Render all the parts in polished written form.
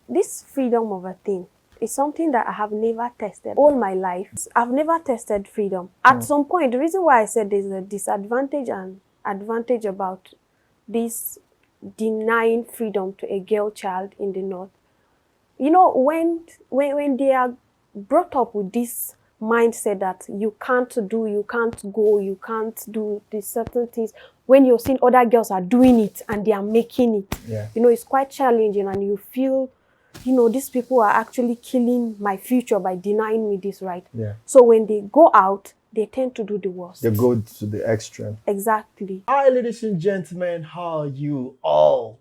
this freedom of a thing is something that I have never tested all my life. I've never tested freedom. At some point, the reason why I said there's a disadvantage and advantage about this denying freedom to a girl child in the North. You know, when they are brought up with this mindset that you can't do, you can't go, you can't do these certain things, when you're seeing other girls are doing it and they are making it, you know, it's quite challenging, and you feel, you know, these people are actually killing my future by denying me this right. So when they go out, they tend to do the worst. They go to the extreme. Exactly. Hi, ladies and gentlemen, how are you all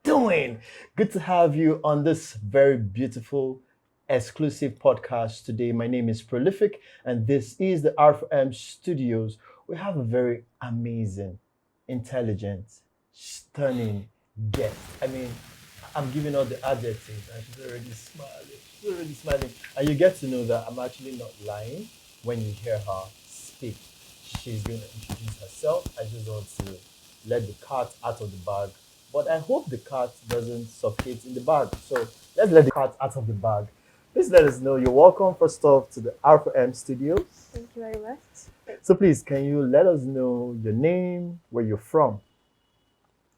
doing? Good to have you on this very beautiful exclusive podcast today. My name is Prolific, and this is the R4M Studios. We have a very amazing, intelligent, stunning guest. I mean, I'm giving all the adjectives, and she's already smiling. She's already smiling. And you get to know that I'm actually not lying when you hear her speak. She's going to introduce herself. I just want to let the cat out of the bag. But I hope the cat doesn't suffocate in the bag. So let's let the cat out of the bag. Please let us know. You're welcome, first off, to the R4M Studios. Thank you very much. So please, can you let us know your name, where you're from?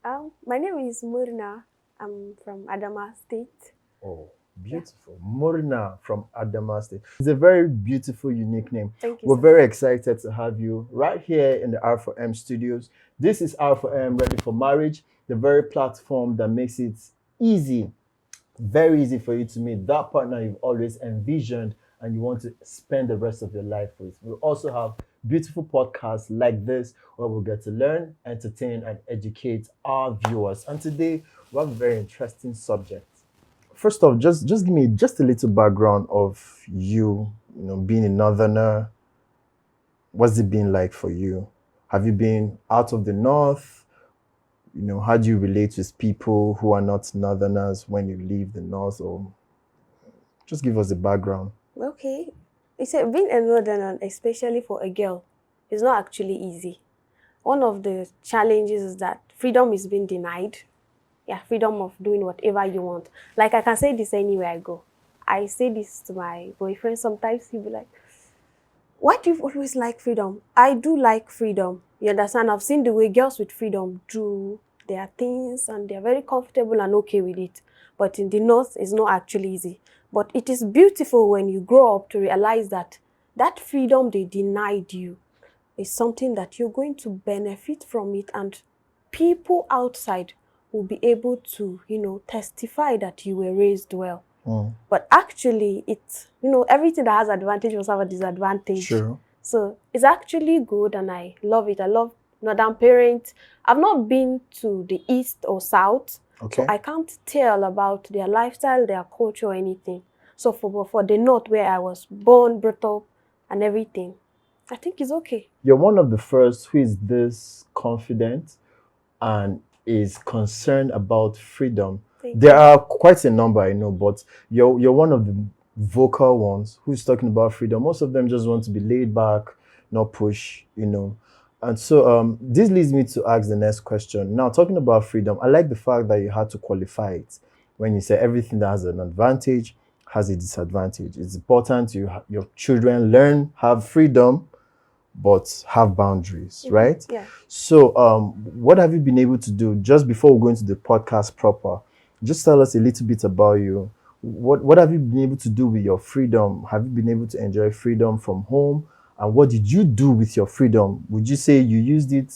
My name is Murna. I'm from Adama State. Oh, beautiful. Yeah. Murna from Adama State. It's a very beautiful, unique name. Thank you. We're very excited to have you right here in the R4M Studios. This is R4M Ready for Marriage, the very platform that makes it easy, very easy for you to meet that partner you've always envisioned and you want to spend the rest of your life with. We also have beautiful podcasts like this where we'll get to learn, entertain, and educate our viewers. And today, we have a very interesting subject. First off, just give me just a little background of you, being a Northerner. What's it been like for you? Have you been out of the North? How do you relate with people who are not Northerners when you leave the North? Or just give us a background. Okay. You said being a Northerner, especially for a girl, is not actually easy. One of the challenges is that freedom is being denied. Yeah, freedom of doing whatever you want. Like, I can say this anywhere I go. I say this to my boyfriend sometimes. He'll be like, why do you always like freedom? I do like freedom. You understand? I've seen the way girls with freedom do their things and they're very comfortable and okay with it. But in the North, it's not actually easy. But it is beautiful when you grow up to realize that that freedom they denied you is something that you're going to benefit from it, and people outside will be able to, testify that you were raised well. But actually, it's, everything that has advantage must have a disadvantage. Sure. So it's actually good, and I love it. I love Northern parents. I've not been to the East or South, so I can't tell about their lifestyle, their culture, or anything. So for the North, where I was born, brought up, and everything, I think it's okay. You're one of the first who is this confident and is concerned about freedom. There are quite a number, I know, but you're one of the vocal ones who's talking about freedom. Most of them just want to be laid back, not push, And so this leads me to ask the next question. Now, talking about freedom, I like the fact that you had to qualify it. When you say everything that has an advantage has a disadvantage. It's important your children learn, have freedom, but have boundaries, right? Yeah. So what have you been able to do just before we go into the podcast proper? Just tell us a little bit about you. What have you been able to do with your freedom? Have you been able to enjoy freedom from home? And what did you do with your freedom? Would you say you used it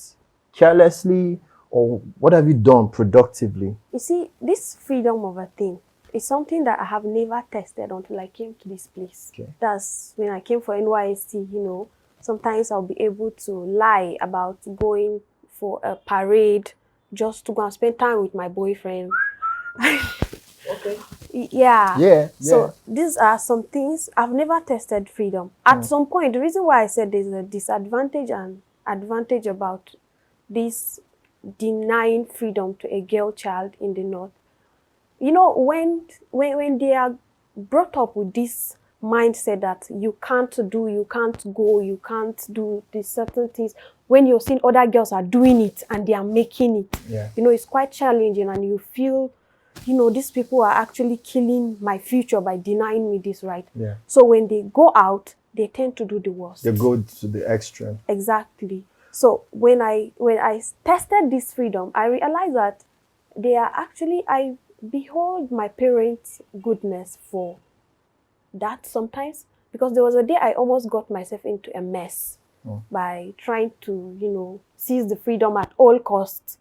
carelessly, or what have you done productively? You see, this freedom of a thing is something that I have never tested until I came to this place. That's when I came for NYSC, sometimes I'll be able to lie about going for a parade just to go and spend time with my boyfriend. Yeah. So these are some things. I've never tested freedom. At some point, the reason why I said there's a disadvantage and advantage about this denying freedom to a girl child in the North. When they are brought up with this mindset that you can't do, you can't go, you can't do these certain things, when you're seeing other girls are doing it and they are making it, it's quite challenging, and you feel, these people are actually killing my future by denying me this right. Yeah. So when they go out, they tend to do the worst. They go to the extreme. Exactly. So when I tested this freedom, I realized that I behold my parents' goodness for that sometimes, because there was a day I almost got myself into a mess by trying to, seize the freedom at all costs.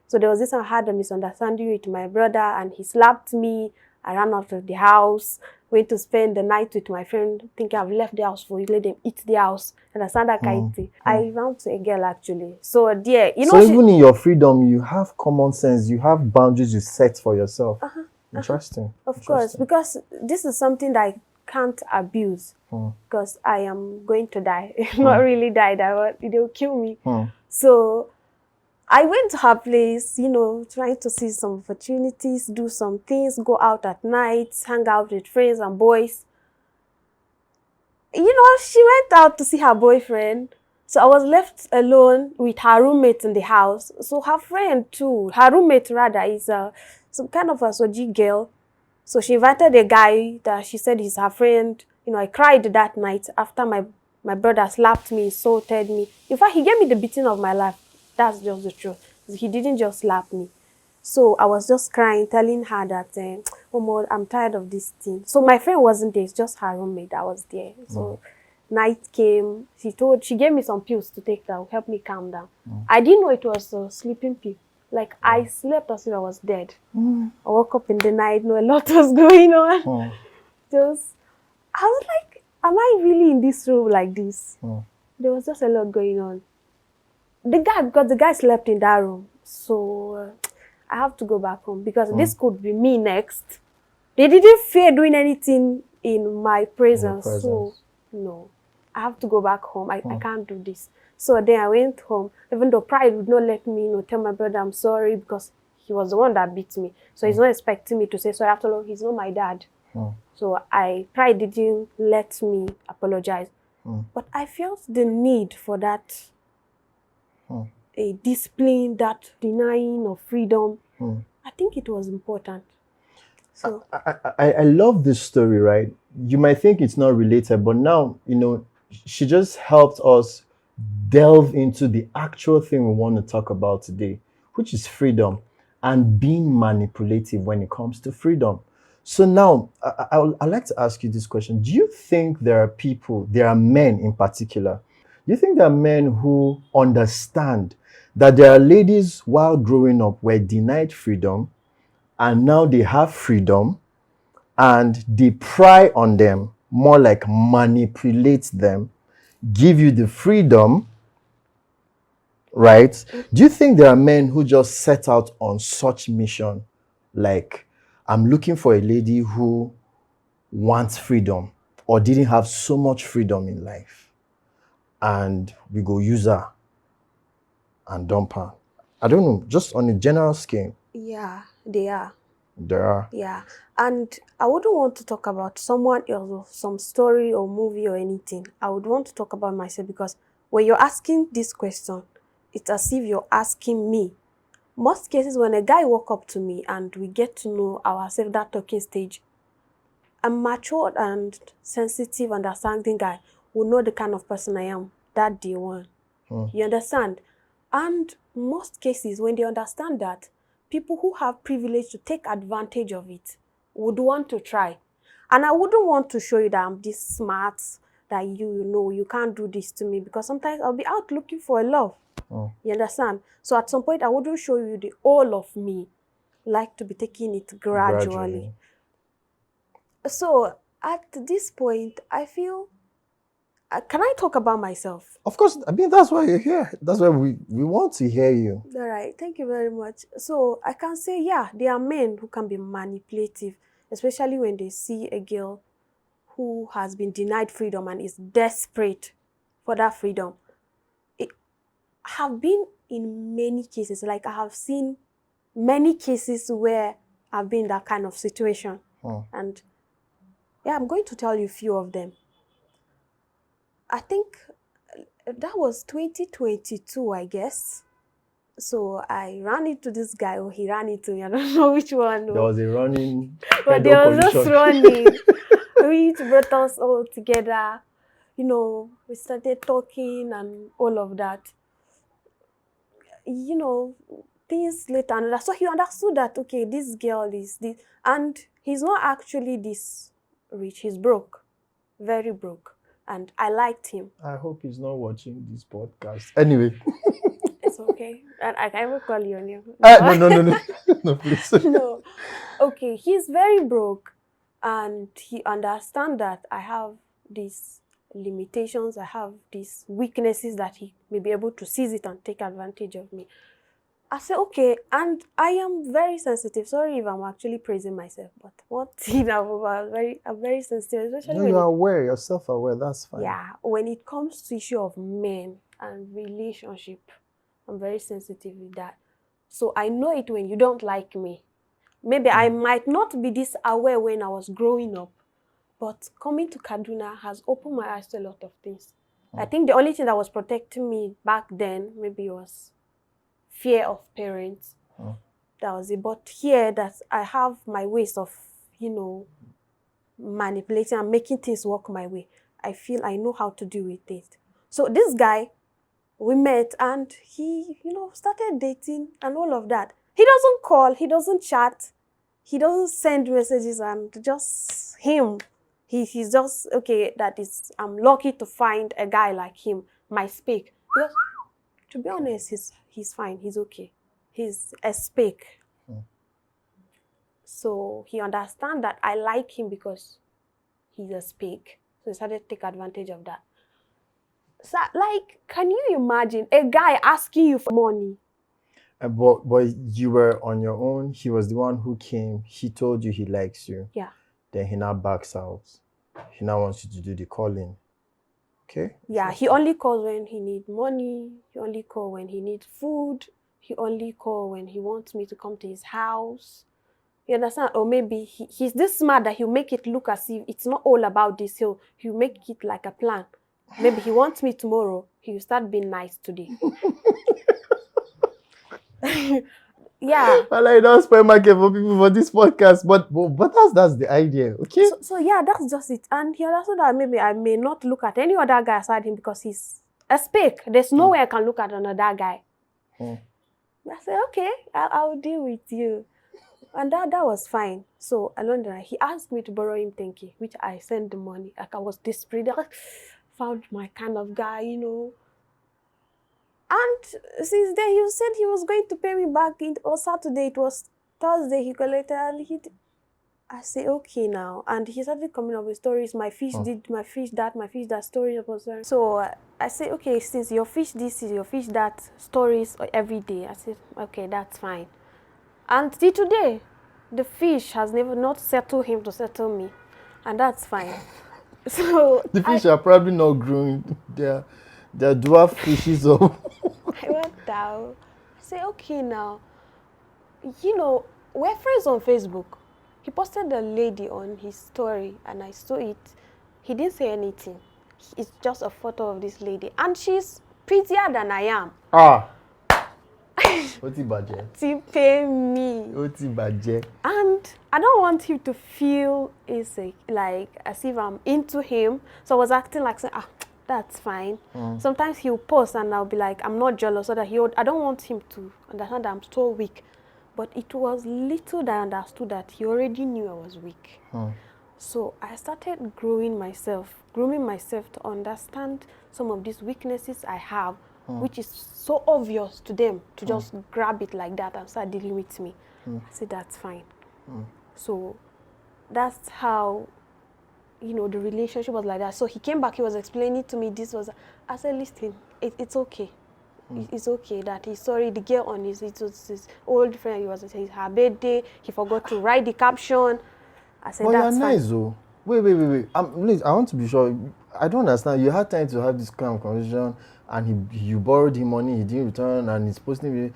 So there was this, I had a misunderstanding with my brother and he slapped me. I ran out of the house, went to spend the night with my friend, thinking I've left the house for you, let them eat the house. And I started that kind of thing. I ran to a girl actually. So there, So even in your freedom, you have common sense, you have boundaries you set for yourself. Interesting. Of course, because this is something that I can't abuse, because I am going to die. Not really die, they'll kill me. So I went to her place, trying to see some opportunities, do some things, go out at night, hang out with friends and boys. She went out to see her boyfriend. So I was left alone with her roommate in the house. So her friend too, her roommate rather, is some kind of a Soji girl. So she invited a guy that she said is her friend. I cried that night after my brother slapped me, insulted me. In fact, he gave me the beating of my life. That's just the truth. He didn't just slap me. So I was just crying, telling her that, oh, I'm tired of this thing. So my friend wasn't there. It's just her roommate that was there. So night came. She gave me some pills to take that will help me calm down. I didn't know it was a sleeping pill. Like, I slept as if I was dead. I woke up in the night, a lot was going on. I was like, am I really in this room like this? There was just a lot going on. Because the guy slept in that room. So I have to go back home because this could be me next. They didn't fear doing anything in my presence. So, no. I have to go back home. I can't do this. So then I went home, even though pride would not let me tell my brother I'm sorry because he was the one that beat me. So he's not expecting me to say sorry. After all, he's not my dad. So pride didn't let me apologize. But I felt the need for that a discipline, that denying of freedom. I think it was important. So I love this story, right? You might think it's not related, but now, she just helped us delve into the actual thing we want to talk about today, which is freedom and being manipulative when it comes to freedom. So now, I'd like to ask you this question. Do you think there are men in particular, do you think there are men who understand that there are ladies while growing up were denied freedom and now they have freedom and they pry on them, more like manipulate them, give you the freedom, right? Do you think there are men who just set out on such mission? Like, I'm looking for a lady who wants freedom or didn't have so much freedom in life, and we go use her and dump her. I don't know, just on a general scale. yeah, they are. There are. Yeah. And I wouldn't want to talk about someone else or some story or movie or anything. I would want to talk about myself because when you're asking this question, it's as if you're asking me. Most cases, when a guy walk up to me and we get to know ourselves, that talking stage, a matured and sensitive, understanding guy will know the kind of person I am that day one. You understand? And most cases, when they understand that, people who have privilege to take advantage of it would want to try. And I wouldn't want to show you that I'm this smart, that you can't do this to me, because sometimes I'll be out looking for a love. You understand? So at some point, I wouldn't show you the all of me. Like to be taking it gradually. So at this point, I feel, can I talk about myself? Of course, I mean, that's why you're here. That's why we want to hear you. All right, thank you very much. So I can say, yeah, there are men who can be manipulative, especially when they see a girl who has been denied freedom and is desperate for that freedom. I have been in many cases, like I have seen many cases where I've been in that kind of situation. And yeah, I'm going to tell you a few of them. I think that was 2022, I guess. So I ran into this guy, or he ran into me. I don't know which one. There was a running But head-on there was just collision. running. We brought us all together. We started talking and all of that. Things later and so he understood that, okay, this girl is this, and he's not actually this rich. He's broke, very broke, and I liked him. I hope he's not watching this podcast. Anyway. It's okay. And I can even call your name. No. No, please. No. Okay, he's very broke, and he understands that I have these limitations, I have these weaknesses, that he may be able to seize it and take advantage of me. I said, okay, and I am very sensitive. Sorry if I'm actually praising myself, but I'm very sensitive, especially No, when you're aware, you're self-aware, that's fine. yeah, when it comes to issue of men and relationship, I'm very sensitive with that. So I know it when you don't like me. Maybe I might not be this aware when I was growing up, but coming to Kaduna has opened my eyes to a lot of things. I think the only thing that was protecting me back then maybe was fear of parents. That was it. But here that I have my ways of, manipulating and making things work my way, I feel I know how to deal with it. So this guy, we met and he, started dating and all of that. He doesn't call, he doesn't chat, he doesn't send messages, and just him. He's just, okay, I'm lucky to find a guy like him, might speak. Because, to be honest, he's fine, he's okay. He's a speak. So he understands that I like him because he's a speak. So he started to take advantage of that. So, can you imagine a guy asking you for money? But you were on your own. He was the one who came. He told you he likes you. Yeah. Then he now backs out. He now wants you to do the calling. Okay? Yeah, he only calls when he needs money. He only calls when he needs food. He only calls when he wants me to come to his house. You understand? Or maybe he's this smart that he'll make it look as if it's not all about this. He'll make it like a plan. Maybe he wants me tomorrow. He'll start being nice today. Yeah. Well, I don't spoil market for people for this podcast, but that's the idea, okay? So yeah, that's just it. And he understood that maybe I may not look at any other guy aside him because he's a speak. There's no way I can look at another guy. I said, okay, I'll deal with you. And that was fine. So along the line, he asked me to borrow him 10K, which I sent the money. Like, I was desperate. I found my kind of guy, And since then, he said he was going to pay me back. On Saturday, it was Thursday, he collected. I say, okay now. And he started coming up with stories. My fish did, my fish that, stories. So I say, okay, since your fish this is your fish that, stories every day. I said, okay, that's fine. And till today, the fish has never not settled him to settle me. And that's fine. So the fish are probably not growing. They're dwarf fishes. I went down. I say, okay now. We're friends on Facebook. He posted a lady on his story and I saw it. He didn't say anything. It's just a photo of this lady. And she's prettier than I am. Oti baje. To pay me. Oti baje. And I don't want him to feel like as if I'm into him. So I was acting like saying, that's fine. Sometimes he'll post and I'll be like, I'm not jealous, so that I don't want him to understand that I'm so weak. But it was little that I understood that he already knew I was weak. So I started grooming myself to understand some of these weaknesses I have, which is so obvious to them to just grab it like that and start dealing with me. I said, that's fine. So that's how, the relationship was like that. So he came back, he was explaining to me I said, listen, it's okay. It's okay that he's sorry. The girl on his old friend, it's her birthday. He forgot to write the caption. I said, that's fine. Nice, though. Wait. I want to be sure. I don't understand. You had time to have this kind of conversation, and you borrowed him money, he didn't return, and he's posting.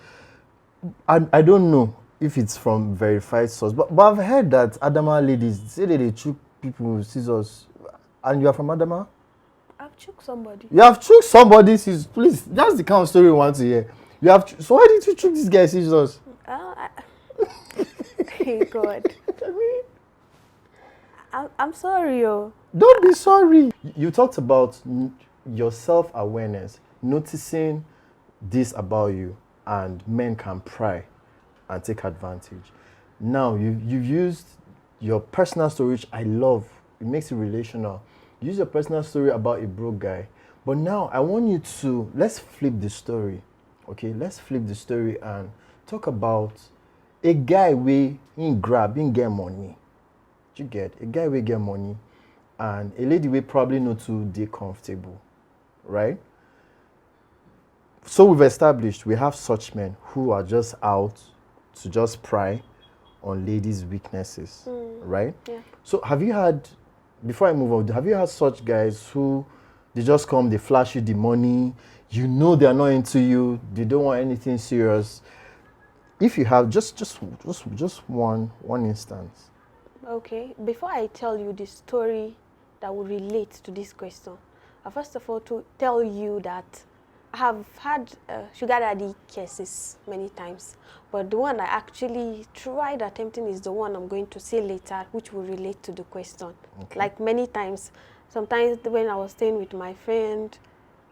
I don't know if it's from verified source, but I've heard that Adama ladies say that they choke people with scissors, and you are from Adama. I've choked somebody. You have choked somebody, please. That's the kind of story we want to hear. You have. So why did you treat this guy serious? Hey God, I mean, I'm sorry, yo. don't be sorry. You talked about your self-awareness, noticing this about you, and men can pry and take advantage. Now you've used your personal story, which I love. It makes it relational. Use your personal story about a broke guy. But now I want you to let's flip the story. Okay, let's flip the story and talk about a guy we in grab, in get money. You get a guy we get money and a lady we probably not too dey comfortable, right? So we've established we have such men who are just out to just pry on ladies' weaknesses, right? Yeah. So have you had, before I move on, have you had such guys who they just come, they flash you the money, you know they're not into you, they don't want anything serious? If you have just one instance. Okay, before I tell you the story that will relate to this question, first of all, to tell you that I have had sugar daddy cases many times, but the one I actually tried attempting is the one I'm going to say later, which will relate to the question. Okay. Like many times, sometimes when I was staying with my friend,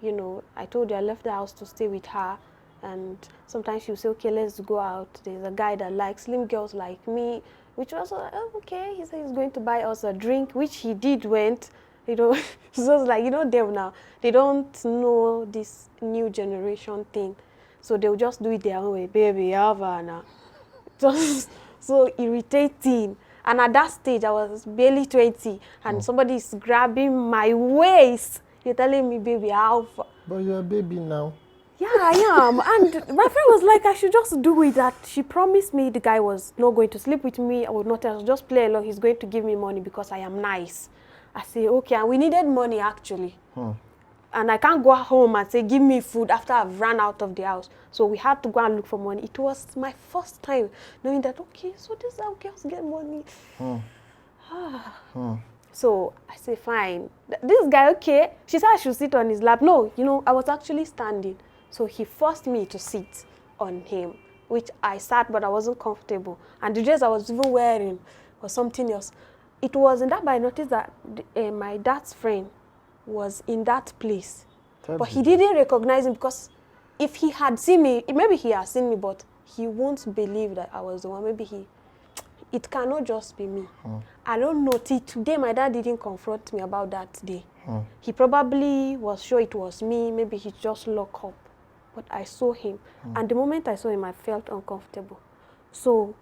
you know, I told you I left the house to stay with her, and sometimes she'll say, okay, let's go out. There's a guy that likes slim girls like me, which was, oh, okay, he said he's going to buy us a drink, which he did went, you know. So it's like, you know, them now, they don't know this new generation thing. So they'll just do it their own way, baby, Havana. Just so irritating. And at that stage, I was barely 20, and somebody is grabbing my waist. You're telling me, baby, how far? But you're a baby now. Yeah, I am. And my friend was like, I should just do it. That she promised me the guy was not going to sleep with me. I would not tell, just play along. He's going to give me money because I am nice. I say, okay. And we needed money, actually. And I can't go home and say, give me food after I've run out of the house. So we had to go and look for money. It was my first time knowing that, okay, so this is how girls get money. So I say, fine. This guy, okay. She said I should sit on his lap. No, you know, I was actually standing. So he forced me to sit on him, which I sat, but I wasn't comfortable. And the dress I was even wearing was something else. It was in that, but I noticed that my dad's friend was in that place. But he didn't recognize him, because if he had seen me, maybe he has seen me, but he won't believe that I was the one. Maybe it cannot just be me. I don't know. Till today, my dad didn't confront me about that day. He probably was sure it was me. Maybe he just locked up. But I saw him. And the moment I saw him, I felt uncomfortable. So,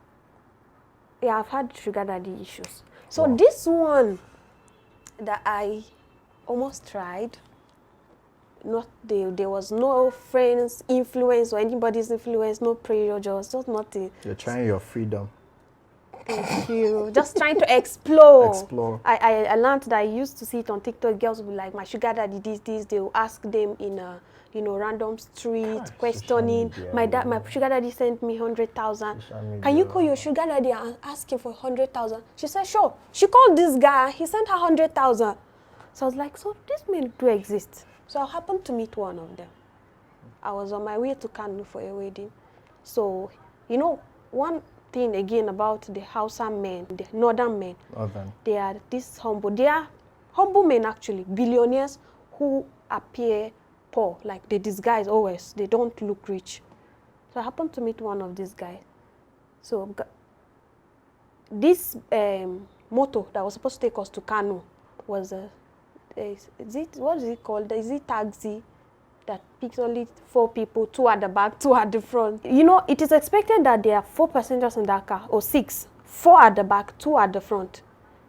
yeah, I've had sugar daddy issues. So this one that I almost tried, there was no friends' influence or anybody's influence, no pressure, just nothing. You're trying your freedom. Thank you. Just trying to explore. Explore. I learned that I used to see it on TikTok. Girls would be like, my sugar daddy this. They will ask them in a, you know, random street, questioning. Media, My sugar daddy sent me 100,000. Can you call your sugar daddy and ask him for 100,000? She said, sure. She called this guy. He sent her 100,000. So I was like, so these men do exist. So I happened to meet one of them. I was on my way to Kano for a wedding. So, you know, one thing again about the Hausa men, the northern men, they are this humble. They are humble men, actually, billionaires who appear poor, like they disguise always. They don't look rich. So I happened to meet one of these guys. So this motor that was supposed to take us to Kano was what is it called? Is it taxi that picks only 4 people, 2 at the back, 2 at the front? You know, it is expected that there are 4 passengers in that car, or 6, 4 at the back, 2 at the front.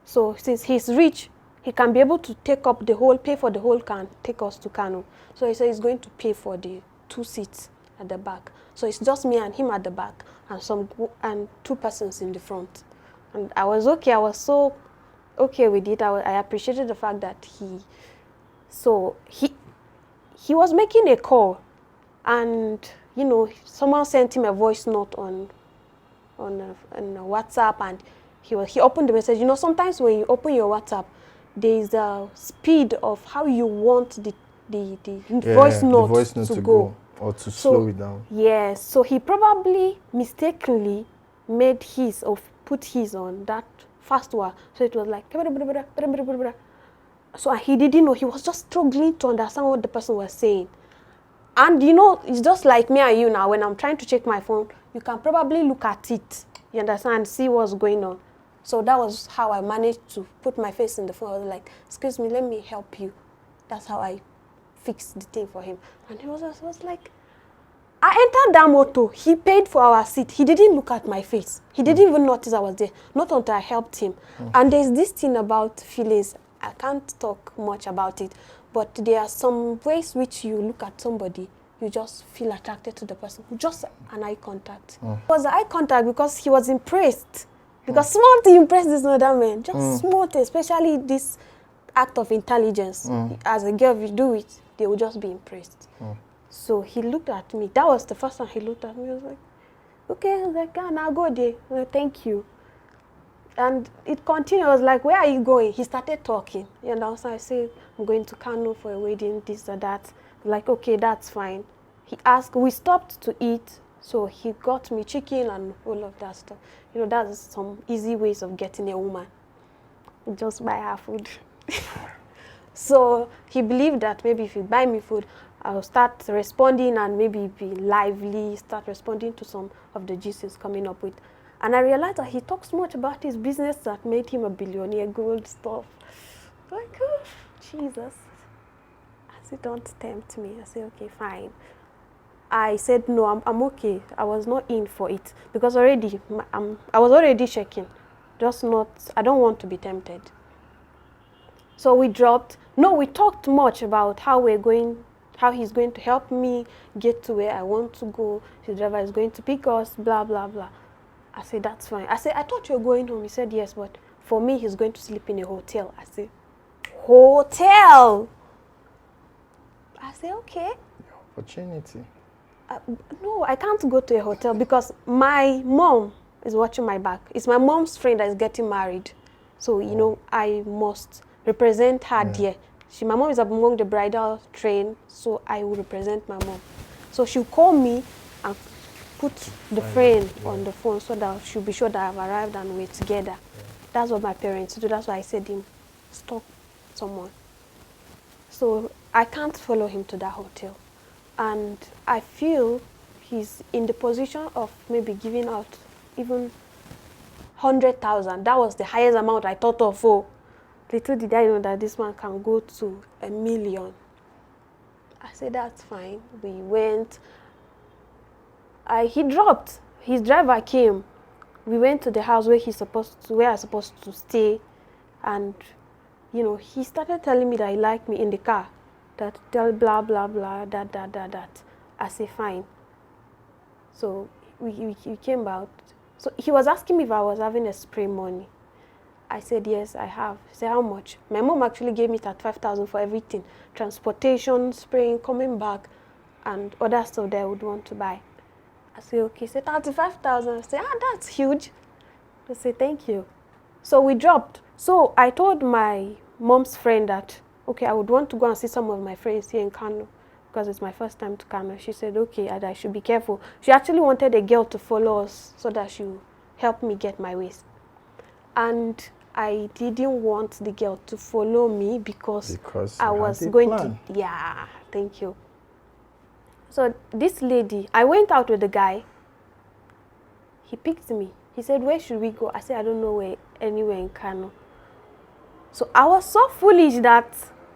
So since he's rich, he can be able to pay for the whole car and take us to Kano. So he said he's going to pay for the 2 seats at the back. So it's just me and him at the back, and 2 persons in the front. And I was okay. I was so okay with it. I appreciated the fact that he was making a call, and you know, someone sent him a voice note on WhatsApp, and he opened the message. You know, sometimes when you open your WhatsApp, there is a speed of how you want the voice note to go. Or to slow it down. Yes, so he probably mistakenly made his or put his on that fast one. So it was like, so he didn't know. He was just struggling to understand what the person was saying. And you know, it's just like me and you now. When I'm trying to check my phone, you can probably look at it, you understand, see what's going on. So that was how I managed to put my face in the phone. I was like, excuse me, let me help you. That's how I fixed the thing for him. And he was like, I entered that motor. He paid for our seat. He didn't look at my face. He didn't even notice I was there. Not until I helped him. And there's this thing about feelings. I can't talk much about it, but there are some ways which you look at somebody, you just feel attracted to the person. Just an eye contact. It was eye contact because he was impressed. Because small thing impressed this other man. Just small thing, especially this act of intelligence. As a girl, if you do it, they will just be impressed. So he looked at me. That was the first time he looked at me. I was like, okay. I was like, now go there. Well, thank you. And it continued. I was like, where are you going? He started talking. You know, so I said, I'm going to Kano for a wedding, this or that. Like, okay, that's fine. He asked, we stopped to eat. So he got me chicken and all of that stuff. You know, that's some easy ways of getting a woman. Just buy her food. So he believed that maybe if you buy me food, I'll start responding and maybe be lively, start responding to some of the gist he's coming up with. And I realized that he talks much about his business that made him a billionaire, gold stuff. Like, oh, Jesus. I said, don't tempt me. I said, okay, fine. I said, no, I'm okay. I was not in for it because already, I was already checking. Just not, I don't want to be tempted. So we dropped. No, we talked much about how he's going to help me get to where I want to go. His driver is going to pick us, blah, blah, blah. I said, that's fine. I said, I thought you were going home. He said, yes, but for me, he's going to sleep in a hotel. I said, hotel? I said, okay. Opportunity. No, I can't go to a hotel because my mom is watching my back. It's my mom's friend that is getting married. So, you know, I must represent her there. My mom is among the bridal train, so I will represent my mom. So she'll call me and put the friend on the phone so that she'll be sure that I've arrived and we're together. That's what my parents do. That's why I said him, stop someone. So I can't follow him to that hotel. And I feel he's in the position of maybe giving out even 100,000. That was the highest amount I thought of. Oh, little did I know that this man can go to 1 million. I said, that's fine. We went. He dropped. His driver came. We went to the house where I was supposed to stay. And, you know, he started telling me that he liked me in the car. That tell blah, blah, blah, that. I said, fine. So we came out. So he was asking me if I was having a spray money. I said, yes, I have. He said, how much? My mom actually gave me 35,000 for everything. Transportation, spraying, coming back, and other stuff that I would want to buy. I said, okay. He said, 35,000. I said, that's huge. I said, thank you. So we dropped. So I told my mom's friend that, okay, I would want to go and see some of my friends here in Kano because it's my first time to Kano. She said, okay, and I should be careful. She actually wanted a girl to follow us so that she would help me get my waist. And I didn't want the girl to follow me because I was going to. Yeah, thank you. So this lady, I went out with the guy. He picked me. He said, where should we go? I said, I don't know where, anywhere in Kano. So I was so foolish that,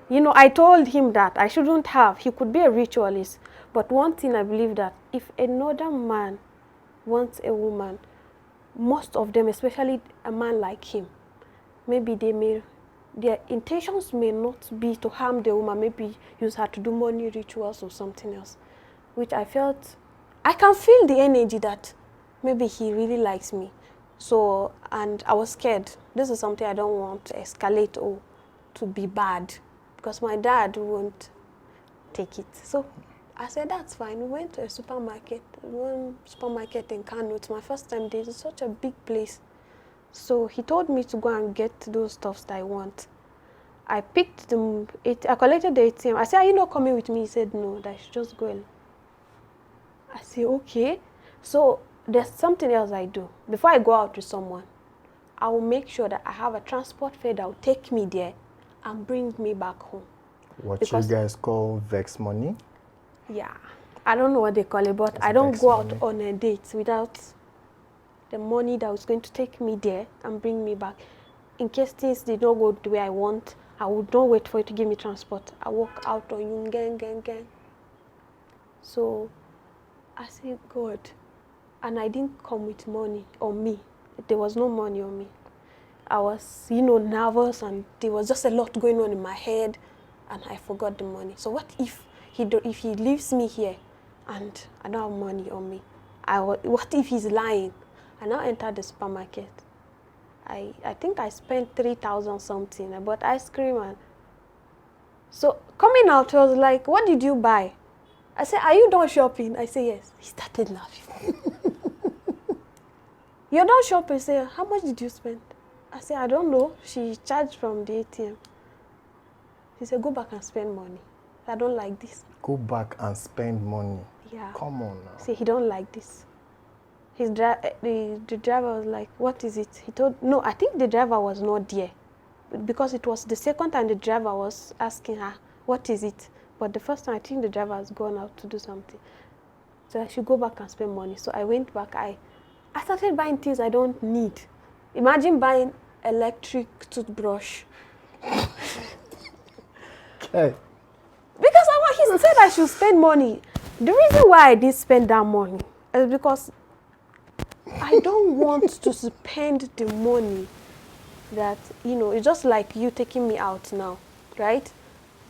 you know, I told him that I shouldn't have. He could be a ritualist. But one thing I believe that if another man wants a woman, most of them, especially a man like him, maybe their intentions may not be to harm the woman, maybe use her to do money rituals or something else, which I felt, I can feel the energy that maybe he really likes me. So, and I was scared. This is something I don't want to escalate or to be bad because my dad won't take it. So I said, that's fine. We went to a supermarket, one supermarket in Kano. It's my first time there. It's such a big place. So he told me to go and get those stuffs that I want. I picked them. I collected the ATM. I said, are you not coming with me? He said, no, that I should just go alone. I say, okay. So there's something else I do. Before I go out with someone, I will make sure that I have a transport fare that will take me there and bring me back home. What Because- you guys call vex money? Yeah, I don't know what they call it, but It's I don't vex go money. out on a date without the money that was going to take me there and bring me back. In case things did not go the way I want, I would not wait for you to give me transport. I walk out on you, gang. So I say, God, and I didn't come with money on me. There was no money on me. I was, nervous, and there was just a lot going on in my head, and I forgot the money. So what if if he leaves me here, and I don't have money on me? What if he's lying? I now entered the supermarket. I think I spent 3,000 something. I bought ice cream, and so coming out, I was like, "What did you buy?" I said, "Are you done shopping?" I said, "Yes." He started laughing. "You're done shopping?" I said, "How much did you spend?" I said, "I don't know. She charged from the ATM." He said, "Go back and spend money. I don't like this." Go back and spend money. Yeah. Come on now. See, he don't like this. The driver was like, "What is it?" He told, no, I think the driver was not there, because it was the second time the driver was asking her, "What is it?" But the first time, I think the driver has gone out to do something. So I should go back and spend money. So I went back. I started buying things I don't need. Imagine buying electric toothbrush. Okay. Because he said I should spend money. The reason why I didn't spend that money is because I don't want to spend the money that, it's just like you taking me out now, right?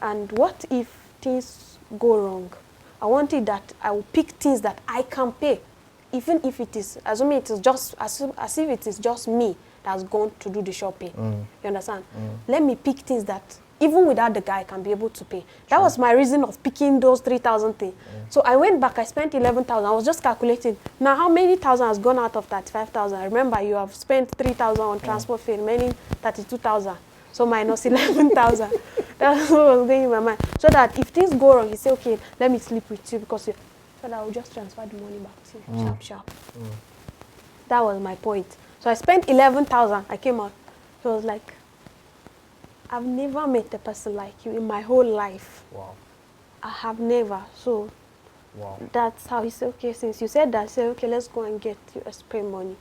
And what if things go wrong? I want it that I will pick things that I can pay, even if it is, assuming it is just, as if it is just me that's gone to do the shopping. You understand? Let me pick things that, even without the guy, I can be able to pay. That was my reason of picking those 3,000 things. So I went back, I spent 11,000. I was just calculating. Now, how many thousand has gone out of 35,000? Remember, you have spent 3,000 on transport fare, remaining 32,000. So minus 11,000. That's what was going in my mind. So that if things go wrong, he said, "Okay, let me sleep with you, because but I will just transfer the money back to you, sharp. That was my point. So I spent 11,000. I came out. He was like, "I've never met a person like you in my whole life." Wow. I have never. So Wow. that's how he said, "Okay, since you said that," I said, "Okay, let's go and get you a spray money."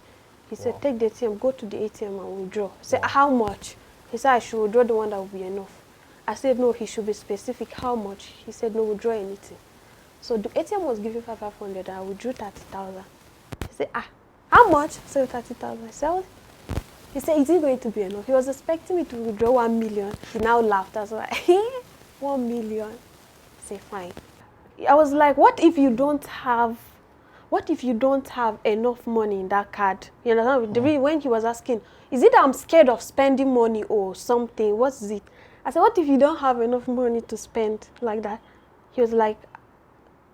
He said, Wow. "Take the ATM, go to the ATM and withdraw." I said, Wow. "How much?" He said, "I should withdraw the one that will be enough." I said, "No, he should be specific. How much?" He said, "No, withdraw anything." So the ATM was giving 500. I withdrew 30,000. He said, "How much?" I said, 30,000. I said, "Oh." He said, "Is it going to be enough?" He was expecting me to withdraw 1 million. He now laughed. I was like, 1 million. I said, "Fine." I was like, what if you don't have enough money in that card? You know, when he was asking, is it that I'm scared of spending money or something? What is it? I said, what if you don't have enough money to spend like that? He was like,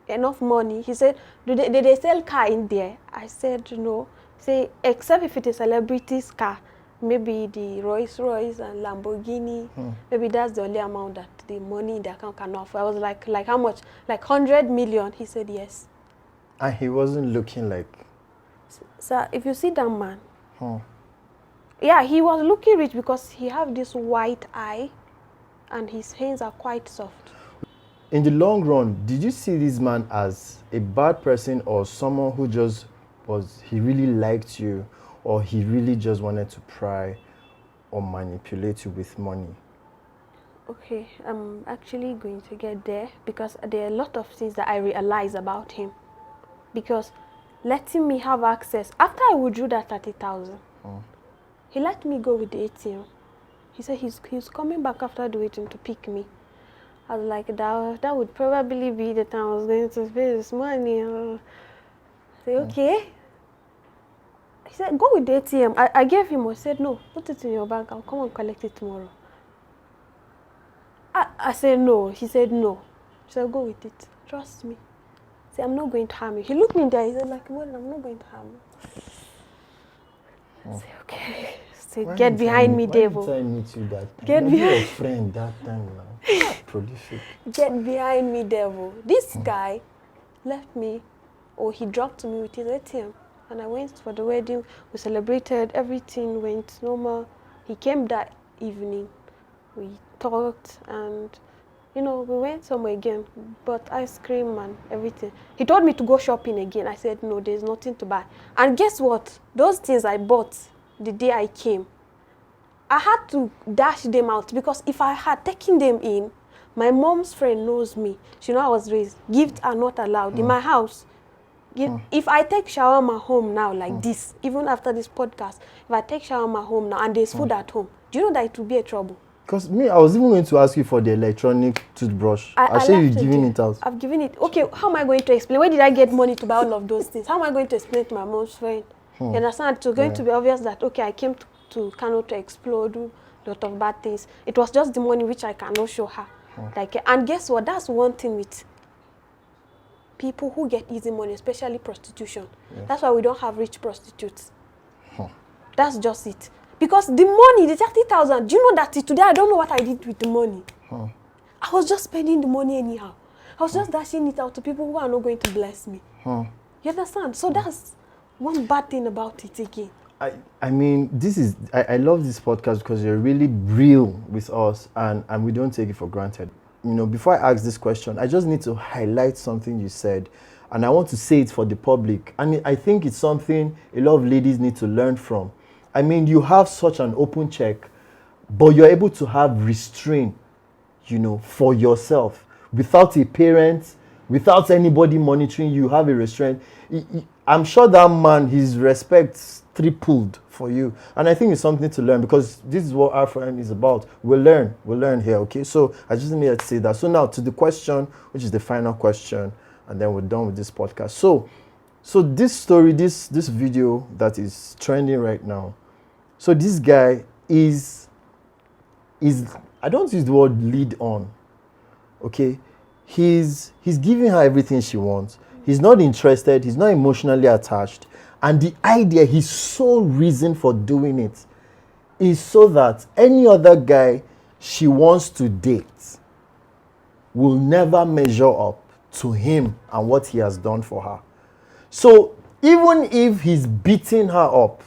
enough money? He said, did they sell car in there? I said, no. Say, except if it is a celebrity's car, maybe the Rolls Royce and Lamborghini, maybe that's the only amount that the money in the account can offer. I was like how much? Like 100 million? He said, yes. And he wasn't looking like... So if you see that man, Huh. yeah, he was looking rich because he have this white eye and his hands are quite soft. In the long run, did you see this man as a bad person, or someone who just he really liked you, or he really just wanted to pry or manipulate you with money? Okay, I'm actually going to get there, because there are a lot of things that I realize about him. Because letting me have access, after I withdrew that 30,000, he let me go with the ATM. He said he's coming back after the waiting to pick me. I was like, that would probably be the time I was going to pay this money. I said, okay. He said, go with the ATM. I gave him, I said, no, put it in your bank. I'll come and collect it tomorrow. I said, no. He said, no. He said, go with it. Trust me. I said, I'm not going to harm you. He looked me there. He said, like, well, I'm not going to harm you. I said, okay. I said, get behind me, devil. Why did I meet you that time? Get You're behind- your friend that time now. Prolific. Get behind me, devil. This guy left me or he dropped me with his ATM. And I went for the wedding, we celebrated, everything went normal. He came that evening, we talked, and we went somewhere again, bought ice cream and everything. He told me to go shopping again. I said, no, there's nothing to buy. And guess what? Those things I bought the day I came, I had to dash them out, because if I had taken them in, my mom's friend knows me. She knows I was raised. Gifts are not allowed in my house. If I take shawarma home now like this, even after this podcast, if I take shawarma home now and there's food at home, do you know that it will be a trouble? Because me, I was even going to ask you for the electronic toothbrush. I say you're giving it out. I've given it. Okay, how am I going to explain? Where did I get money to buy all of those things? How am I going to explain to my mom's friend? You understand? It's going to be obvious that, okay, I came to Kano to explore, do a lot of bad things. It was just the money which I cannot show her. And guess what? That's one thing with people who get easy money, especially prostitution. That's why we don't have rich prostitutes. That's just it. Because the money, the 30,000, do you know that today I don't know what I did with the money? I was just spending the money anyhow. I was just dashing it out to people who are not going to bless me. You understand? So that's one bad thing about it again. I mean, I love this podcast because you're really real with us, and we don't take it for granted. Before I ask this question, I just need to highlight something you said, and I want to say it for the public. And I think it's something a lot of ladies need to learn from. I mean, you have such an open check, but you're able to have restraint, for yourself. Without a parent, without anybody monitoring you, have a restraint. I'm sure that man, his respect tripled for you. And I think it's something to learn, because this is what R4M is about. We'll learn here, okay? So I just needed to say that. So now to the question, which is the final question, and then we're done with this podcast. So this story, this video that is trending right now, so this guy is I don't use the word lead on, okay? He's giving her everything she wants. He's not interested. He's not emotionally attached. And the idea, his sole reason for doing it is so that any other guy she wants to date will never measure up to him and what he has done for her. So even if he's beating her up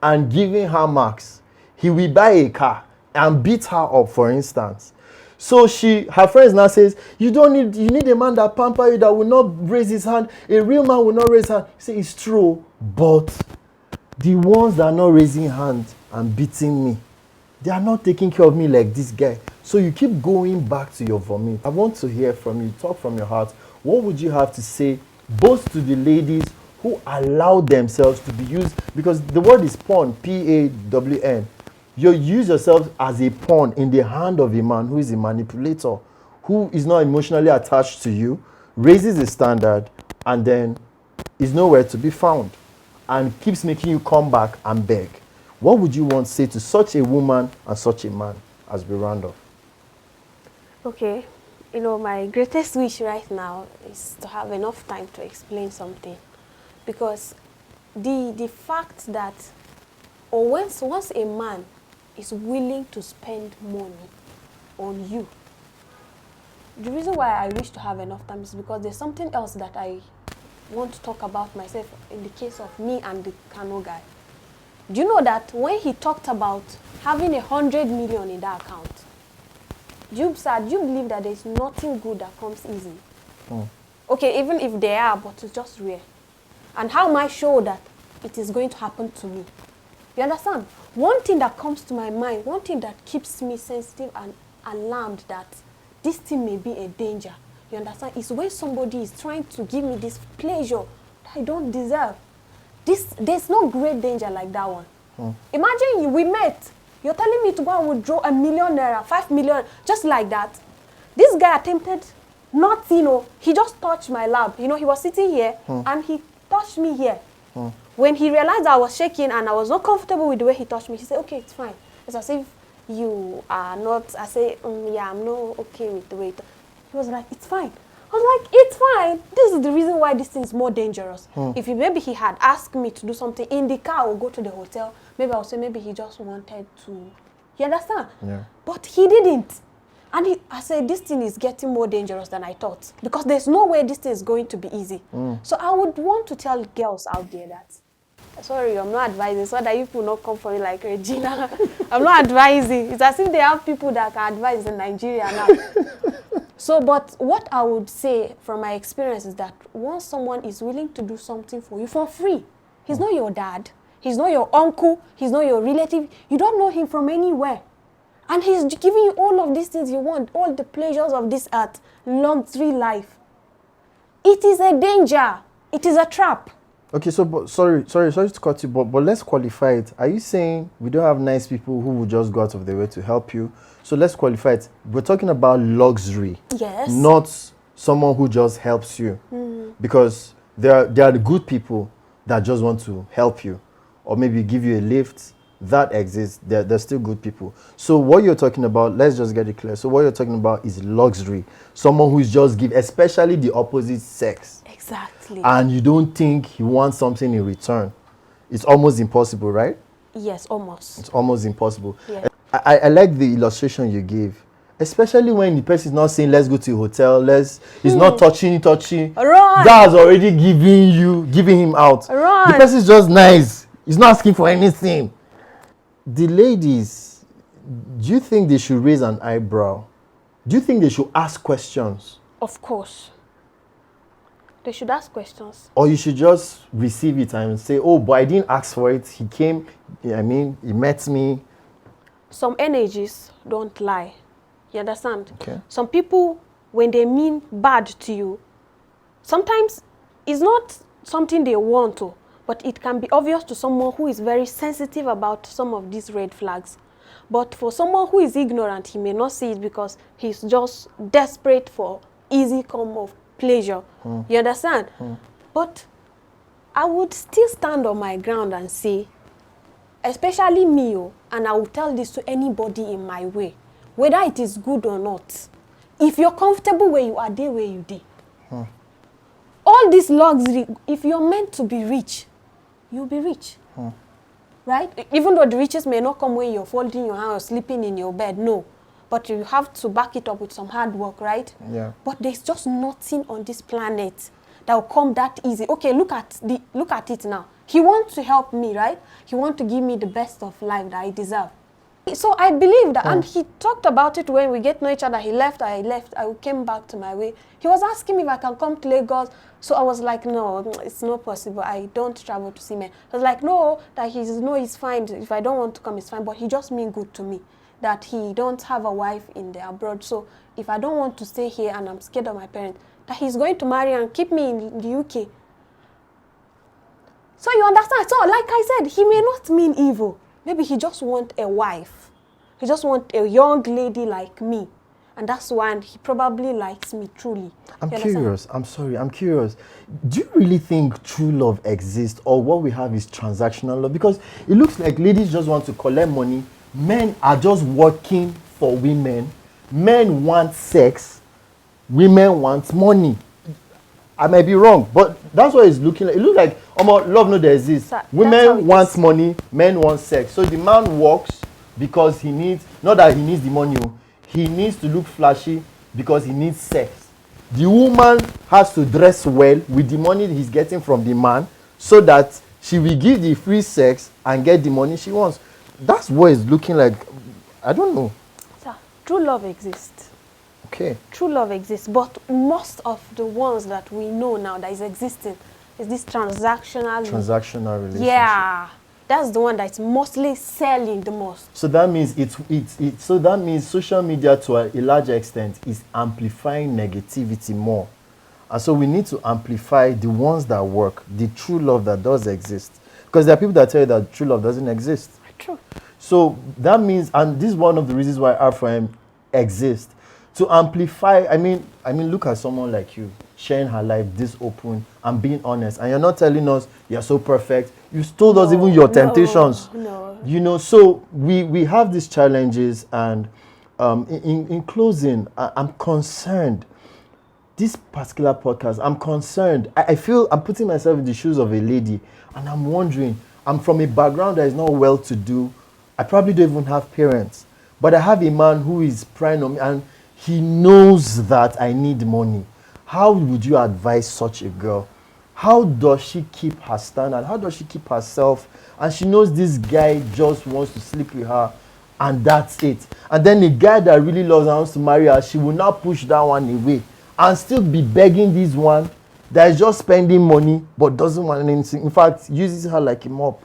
and giving her marks, he will buy a car and beat her up, for instance. So her friends now says, you need a man that pamper you, that will not raise his hand. A real man will not raise his hand. Say, it's true, but the ones that are not raising hands and beating me, they are not taking care of me like this guy. So you keep going back to your vomit. I want to hear from you, talk from your heart. What would you have to say both to the ladies who allow themselves to be used? Because the word is pawn, P-A-W-N. You use yourself as a pawn in the hand of a man who is a manipulator, who is not emotionally attached to you, raises the standard, and then is nowhere to be found, and keeps making you come back and beg. What would you want to say to such a woman and such a man as we round off? Okay, my greatest wish right now is to have enough time to explain something, because the fact that, or once a man is willing to spend money on you, the reason why I wish to have enough time is because there's something else that I want to talk about myself in the case of me and the Kano guy. Do you know that when he talked about having 100 million in that account, you believe that there's nothing good that comes easy? Okay, even if there are, but it's just rare. And how am I sure that it is going to happen to me? You understand? One thing that comes to my mind, one thing that keeps me sensitive and alarmed that this thing may be a danger, you understand, is when somebody is trying to give me this pleasure that I don't deserve. There's no great danger like that one. Imagine we met, you're telling me to go and withdraw ₦1 million, 5 million, just like that. This guy attempted not, he just touched my lap. He was sitting here and he touched me here. When he realized I was shaking and I was not comfortable with the way he touched me, he said, okay, it's fine. It's as if you are not. I say, yeah, I'm not okay with the way he was like, it's fine. I was like, it's fine. This is the reason why this thing is more dangerous. If maybe he had asked me to do something in the car or go to the hotel, maybe I would say maybe he just wanted to. You understand? Yeah. But he didn't. And I said, this thing is getting more dangerous than I thought, because there's no way this thing is going to be easy. So I would want to tell girls out there that, sorry, I'm not advising, so that you will not come for me like Regina. I'm not advising. It's as if they have people that can advise in Nigeria now. So, but what I would say from my experience is that once someone is willing to do something for you for free, he's not your dad, he's not your uncle, he's not your relative, you don't know him from anywhere. And he's giving you all of these things you want, all the pleasures of this earth, luxury life. It is a danger. It is a trap. Okay, so but sorry to cut you, but let's qualify it. Are you saying we don't have nice people who will just go out of their way to help you? So let's qualify it. We're talking about luxury. Yes. Not someone who just helps you. Because there are the good people that just want to help you, or maybe give you a lift. That exists. They're still good people. So what you're talking about, let's just get it clear. So what you're talking about is luxury. Someone who's just give, especially the opposite sex. Exactly. And you don't think he wants something in return. It's almost impossible, right? Yes, almost. It's almost impossible. Yeah. I like the illustration you gave. Especially when the person is not saying, let's go to a hotel, he's not touching. Run. That's already giving him out. Run. The person is just nice. He's not asking for anything. The ladies, do you think they should raise an eyebrow? Do you think they should ask questions? Of course. They should ask questions. Or you should just receive it and say, oh, but I didn't ask for it. He came, he met me. Some energies don't lie. You understand? Okay. Some people, when they mean bad to you, sometimes it's not something they want to, but it can be obvious to someone who is very sensitive about some of these red flags. But for someone who is ignorant, he may not see it because he's just desperate for easy come of pleasure. You understand? But I would still stand on my ground and say, especially me, and I will tell this to anybody in my way, whether it is good or not. If you're comfortable where you are, there where you are. All this luxury, if you're meant to be rich, you'll be rich. Right? Even though the riches may not come when you're folding your hand or sleeping in your bed, no. But you have to back it up with some hard work, right? Yeah. But there's just nothing on this planet that will come that easy. Okay, look at it now. He wants to help me, right? He wants to give me the best of life that I deserve. So I believe that, and he talked about it when we get to know each other. He left, I came back to my way. He was asking me if I can come to Lagos. So I was like, no, it's not possible. I don't travel to see men. I was like, no, that he's fine. If I don't want to come, it's fine. But he just mean good to me, that he don't have a wife in the abroad. So if I don't want to stay here and I'm scared of my parents, that he's going to marry and keep me in the UK. So you understand? So like I said, he may not mean evil. Maybe he just want a wife. He just want a young lady like me. And that's why he probably likes me truly. I'm curious. I'm sorry. I'm curious. Do you really think true love exists, or what we have is transactional love? Because it looks like ladies just want to collect money. Men are just working for women. Men want sex. Women want money. I might be wrong, but that's what it's looking like. It looks like love no there exists. Women want money, men want sex. So the man works because he needs, not that he needs the money, he needs to look flashy because he needs sex. The woman has to dress well with the money he's getting from the man so that she will give the free sex and get the money she wants. That's what it's looking like. I don't know. Sir, true love exists. Okay. True love exists, but most of the ones that we know now that is existing is this transactional relationship. Yeah, that's the one that's mostly selling the most. So that means so that means social media to a larger extent is amplifying negativity more. And so we need to amplify the ones that work, the true love that does exist. Because there are people that tell you that true love doesn't exist. True. So that means, and this is one of the reasons why R4M exists. To amplify, I mean, look at someone like you, sharing her life this open and being honest. And you're not telling us you're so perfect. You told us even your temptations. No. You know, so we have these challenges, and in closing, I'm concerned. This particular podcast, I'm concerned. I feel I'm putting myself in the shoes of a lady, and I'm wondering, I'm from a background that is not well-to-do. I probably don't even have parents. But I have a man who is prying on me, and he knows that I need money. How would you advise such a girl? How does she keep her standard? How does she keep herself? And she knows this guy just wants to sleep with her, and that's it. And then the guy that really loves her wants to marry her, she will not push that one away and still be begging this one that is just spending money but doesn't want anything. In fact, uses her like a mop.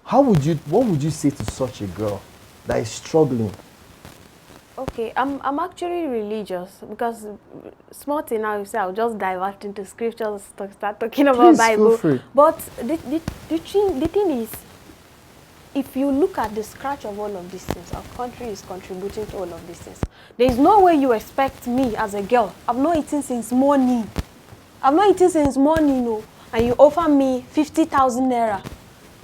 What would you say to such a girl that is struggling? Okay, I'm actually religious because small thing now you say I'll just divert into scriptures, start talking about Please, Bible. feel free. But the thing is, if you look at the scratch of all of these things, our country is contributing to all of these things. There is no way you expect me as a girl. I've not eaten since morning. No. And you offer me 50,000 naira.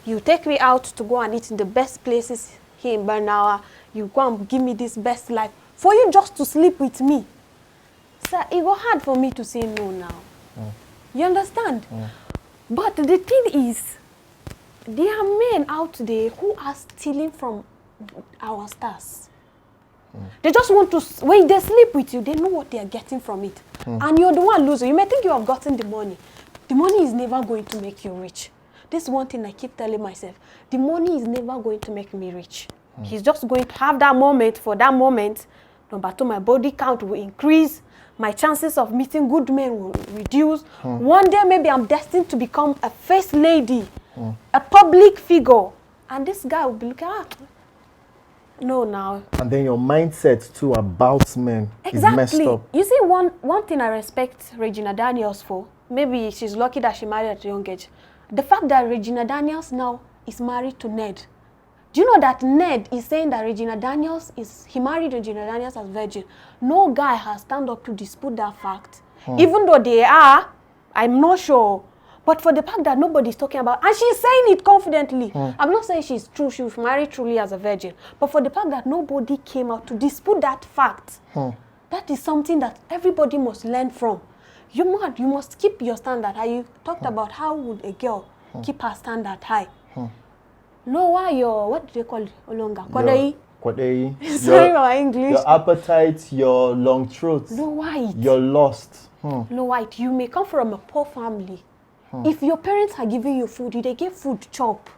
You take me out to go and eat in the best places here in Barnawa. You go and give me this best life for you just to sleep with me. Sir, it was hard for me to say no now. You understand? But the thing is, there are men out there who are stealing from our stars. They just want to, when they sleep with you, they know what they are getting from it. And you're the one loser. You may think you have gotten the money. The money is never going to make you rich. This is one thing I keep telling myself. The money is never going to make me rich. He's just going to have that moment. For that moment, number two, my body count will increase. My chances of meeting good men will reduce. One day, maybe I'm destined to become a first lady, a public figure. And this guy will be looking, no, now. And then your mindset too about men is messed up. You see, one thing I respect Regina Daniels for, maybe she's lucky that she married at a young age. The fact that Regina Daniels now is married to Ned. Do you know that Ned is saying that Regina Daniels he married Regina Daniels as virgin? No guy has stand up to dispute that fact. Even though they are, I'm not sure. But for the fact that nobody's talking about, and she's saying it confidently. I'm not saying she's true, she was married truly as a virgin. But for the fact that nobody came out to dispute that fact, that is something that everybody must learn from. You must keep your standard high. You talked about how would a girl keep her standard high. No, why what do they call it? Olonga. Kodei. Sorry for my English. Your appetite, your long throat. No, why? You're lost. No, white. You may come from a poor family. If your parents are giving you food, they give food chop.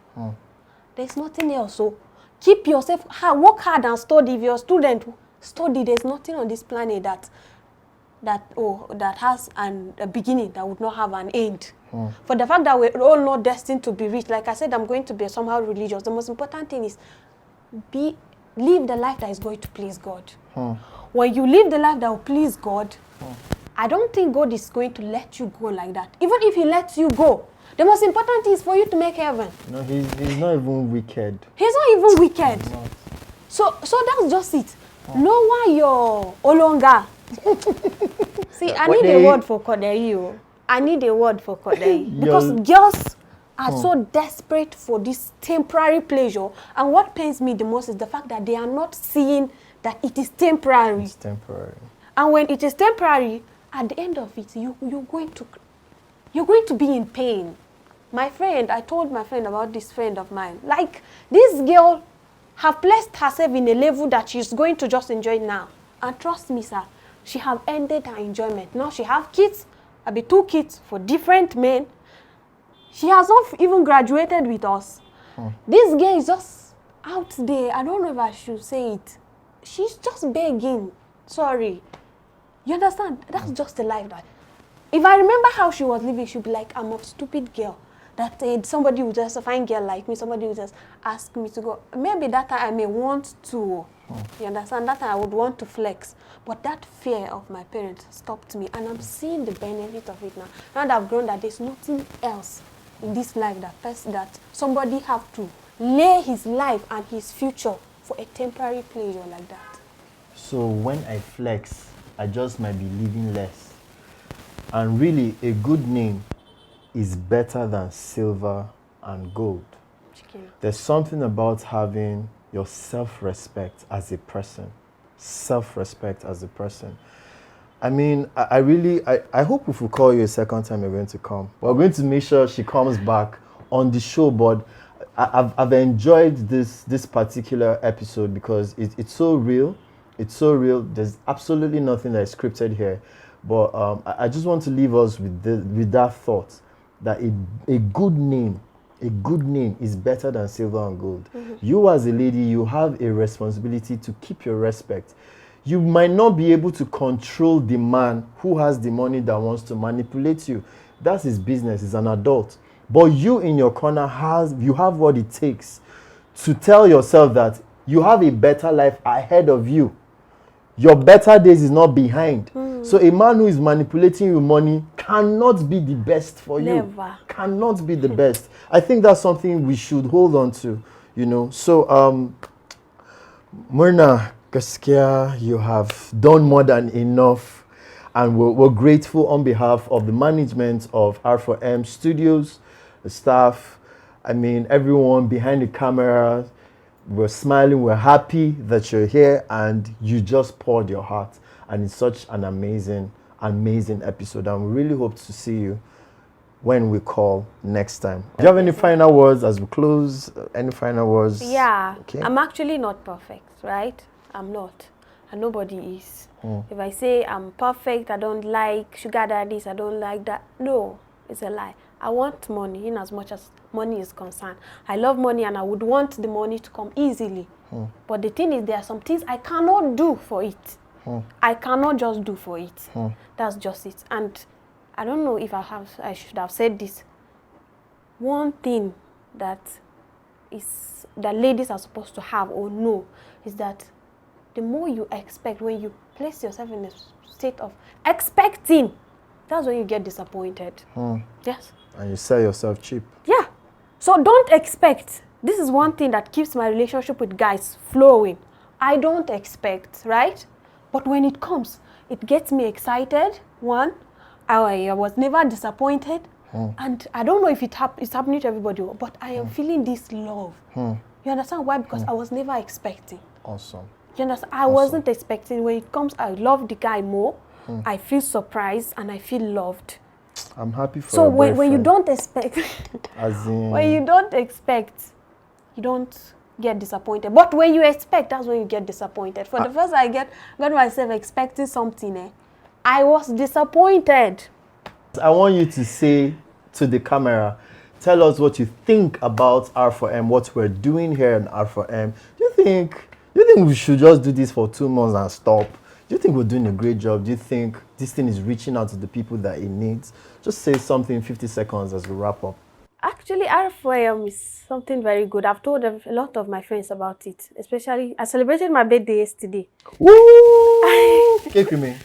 There's nothing else. So keep yourself, work hard and study. If you're a student, study. There's nothing on this planet that has a beginning that would not have an end. For the fact that we're all not destined to be rich, like I said, I'm going to be somehow religious. The most important thing is live the life that is going to please God. When you live the life that will please God, I don't think God is going to let you go like that. Even if he lets you go, the most important thing is for you to make heaven. No, he's not even wicked. He's not even wicked. Not. So that's just it. No why you're Olonga. See, I need a word for Kodei. I need a word for Kodei. Because girls are so desperate for this temporary pleasure. And what pains me the most is the fact that they are not seeing that it is temporary. It's temporary. And when it is temporary, at the end of it, you're going to be in pain. My friend, I told my friend about this friend of mine. Like, this girl have placed herself in a level that she's going to just enjoy now. And trust me, sir, she have ended her enjoyment. Now she have kids, I'll be 2 kids for different men. She has not even graduated with us. This girl is just out there. I don't know if I should say it. She's just begging. Sorry. You understand? That's just the life that... If I remember how she was living, she'd be like, I'm a stupid girl. That somebody would just, a fine girl like me, somebody would just ask me to go. Maybe that time I may want to, you understand? That time I would want to flex. But that fear of my parents stopped me. And I'm seeing the benefit of it now. Now that I've grown, that there's nothing else in this life that somebody have to lay his life and his future for a temporary pleasure like that. So when I flex, I just might be living less. And really, a good name is better than silver and gold. Chicken. There's something about having your self-respect as a person. Self-respect as a person. I mean, I hope if we call you a second time, you're going to come. We're going to make sure she comes back on the show, but I've enjoyed this particular episode because it's so real. It's so real. There's absolutely nothing that is scripted here. But I just want to leave us with that thought that a good name is better than silver and gold. You as a lady, you have a responsibility to keep your respect. You might not be able to control the man who has the money that wants to manipulate you. That's his business. He's an adult. But you in your corner you have what it takes to tell yourself that you have a better life ahead of you. Your better days is not behind. So a man who is manipulating your money cannot be the best for you. Never. Cannot be the best. I think that's something we should hold on to, you know. So Myrna, gaskiya, you have done more than enough, and we're grateful on behalf of the management of R4M Studios, the staff, I mean everyone behind the camera. We're smiling, we're happy that you're here, and you just poured your heart, and it's such an amazing episode, and we really hope to see you when we call next time. Do you have any final words as we close? Any final words? Yeah, Okay. I'm actually not perfect, right? I'm not, and nobody is. If I say I'm perfect, I don't like sugar daddies, I don't like that, no, it's a lie. I want money in as much as money is concerned. I love money and I would want the money to come easily. But the thing is, there are some things I cannot do for it. I cannot just do for it. That's just it. And I don't know if I should have said this. One thing that ladies are supposed to have or know is that the more you expect, when you place yourself in a state of expecting, that's when you get disappointed. Yes. And you sell yourself cheap. Yeah. So don't expect. This is one thing that keeps my relationship with guys flowing. I don't expect, right? But when it comes, it gets me excited. One, I was never disappointed. And I don't know if it's happening to everybody, but I am feeling this love. You understand why? Because I was never expecting. Awesome. You understand? I wasn't expecting. When it comes, I love the guy more. I feel surprised and I feel loved. I'm happy for So your when you boyfriend. don't expect, As in, when you don't expect, you don't get disappointed. But when you expect, that's when you get disappointed. For the first I got myself expecting something, I was disappointed. I want you to say to the camera, tell us what you think about R4M, what we're doing here in R4M. Do you think we should just do this for 2 months and stop? Do you think we're doing a great job? Do you think this thing is reaching out to the people that it needs? Just say something in 50 seconds as we wrap up. Actually, R4M is something very good. I've told a lot of my friends about it. Especially, I celebrated my birthday yesterday. Woo! Cake with me.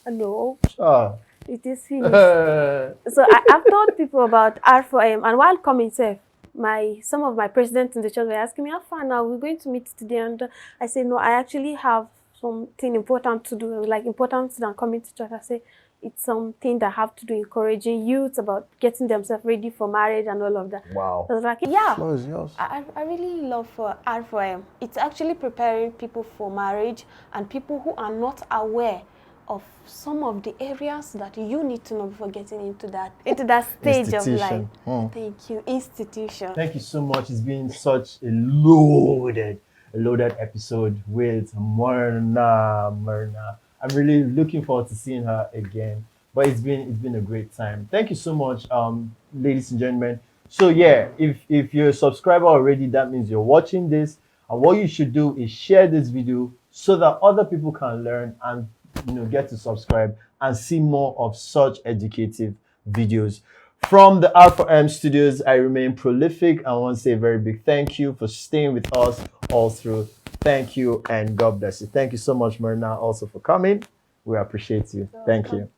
No, Ah. it is finished. So I've told people about R4M, and while coming, some of my presidents in the church were asking me, how far now? We're going to meet today. And I said, no, I actually have something important to do, like important than coming to church. I say, it's something that I have to do, encouraging youth about getting themselves ready for marriage and all of that. Wow. I was like, yeah. Floor is yours. I really love R4M. It's actually preparing people for marriage and people who are not aware of some of the areas that you need to know before getting into that stage of life. Thank you, institution. Thank you so much. It's been such a loaded episode with Myrna. I'm really looking forward to seeing her again. But it's been a great time. Thank you so much, ladies and gentlemen. So yeah, if you're a subscriber already, that means you're watching this. And what you should do is share this video so that other people can learn and get to subscribe and see more of such educative videos. From the R4M Studios, I remain prolific. I want to say a very big thank you for staying with us all through. Thank you and God bless you. Thank you so much, Myrna, also for coming. We appreciate you. Thank you.